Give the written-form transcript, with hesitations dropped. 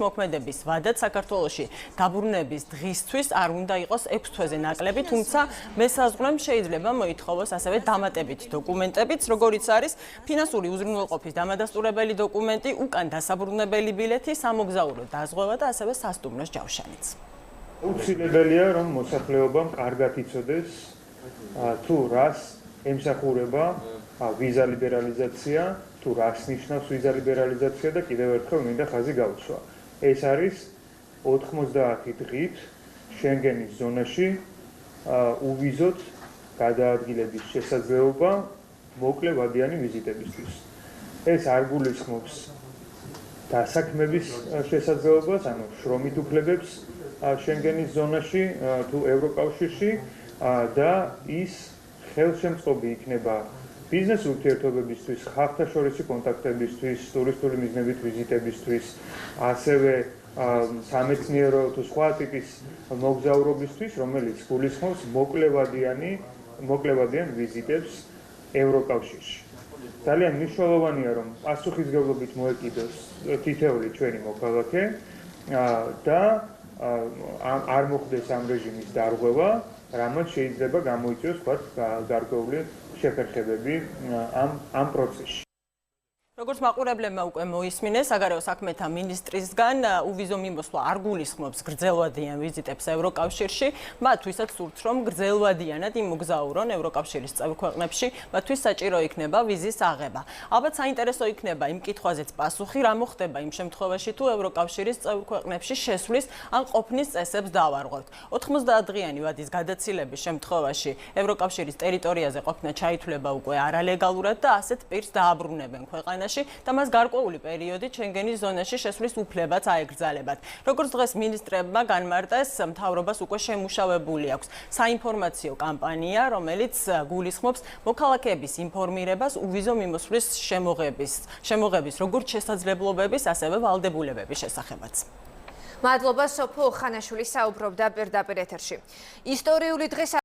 მოქმედების ვადად საქართველოში დაბრუნების დღისთვის არ უნდა იყოს 6 თვეზე ნაკლები, თუმცა მესაზღვრემ შეიძლება მოითხოვოს ასევე დამატებით დოკუმენტებიც, როგორიც არის ფინანსური უზრუნველყოფის დამადასტურებელი დოკუმენტი, უკან დასაბრუნებელი ბილეთი, სამოგზაურო დაზღვევა და ასევე სასტუმროს ჯავშანიც. უცილებელია, რომ მოსახლეობამ კარგად იცოდეს თუ რას ემსახურება ვიზა ლიბერალიზაცია, თუ რას ნიშნავს ვიზა ლიბერალიზაცია და კიდევ ერთხელ მინდა ხაზი გავუსვა. ეს არის 90 დღით შენგენის ზონაში უვიზოთ გადაადგილების შესაძლებლობა მოკლე ვადიანი ვიზიტებისთვის. ეს არ გულისხმობს დასაქმების შესაძლებლობას, ანუ შრომით უფლებებს შენგენის ზონაში თუ ევროკავშირში და ის ხელშემწყობი იქნება ბიზნეს ურთიერთობებისთვის, ხალხთაშორისი კონტაქტებისთვის, ტურისტული მიზნებით ვიზიტებისთვის, ასევე სამეცნიერო თუ სხვა ტიპის მოგზაურობისთვის, რომელიც გულისხმობს მოკლევადიან ვიზიტებს ევროკავშირში. ძალიან მნიშვნელოვანია, რომ პასუხისმგებლობით მოეკიდოს თითოეული ჩვენი მოქალაქე და არ მოხდეს ამ რეჟიმის დარღვევა, რამაც შეიძლება გამოიწვიოს გარკვეული შეფერხებები ამ პროცესში. როგორც მაყურებლებმა უკვე მოისმინეს, საგარეო საქმეთა მინისტრისგან უვიზო მიმოსვლა არ გულისხმობს გრძელვადიან ვიზიტებს ევროკავშირში, მათ ვისაც სურთ, რომ გრძელვადიანად იმოგზაურონ ევროკავშირის წევრ ქვეყნებში, მათთვის საჭირო იქნება ვიზის აღება. ალბათ საინტერესო იქნება იმ კითხვაზეც პასუხი, რა მოხდება იმ შემთხვევაში, თუ ევროკავშირის წევრ ქვეყნებში შესვლის ან ყოფნის წესებს დავარღვევთ. 90-დღიანი ვადის გადაცილების შემთხვევაში ევროკავშირის ტერიტორიაზე ყოფნა ჩაითვლება უკვე არალეგალურად და ასეთ პირს დააბრუნებენ ქვეყანაში და მას გარკვეული პერიოდი შენგენის ზონაში შესვლის უფლებაც აეგრძალებათ. როგორც დღეს მინისტრებმა განმარტეს, მთავრობას უკვე შემუშავებული აქვს საინფორმაციო კამპანია, რომელიც გულისხმობს მოქალაქეების ინფორმირებას უვიზო მიმოსვლის შემოღების როგორც შესაძლებლობების, ასევე ვალდებულებების შესახებაც. მადლობა სოფო ხანაშვილი საუბრობდა პირდაპირ ეთერში. ისტორიული დღეს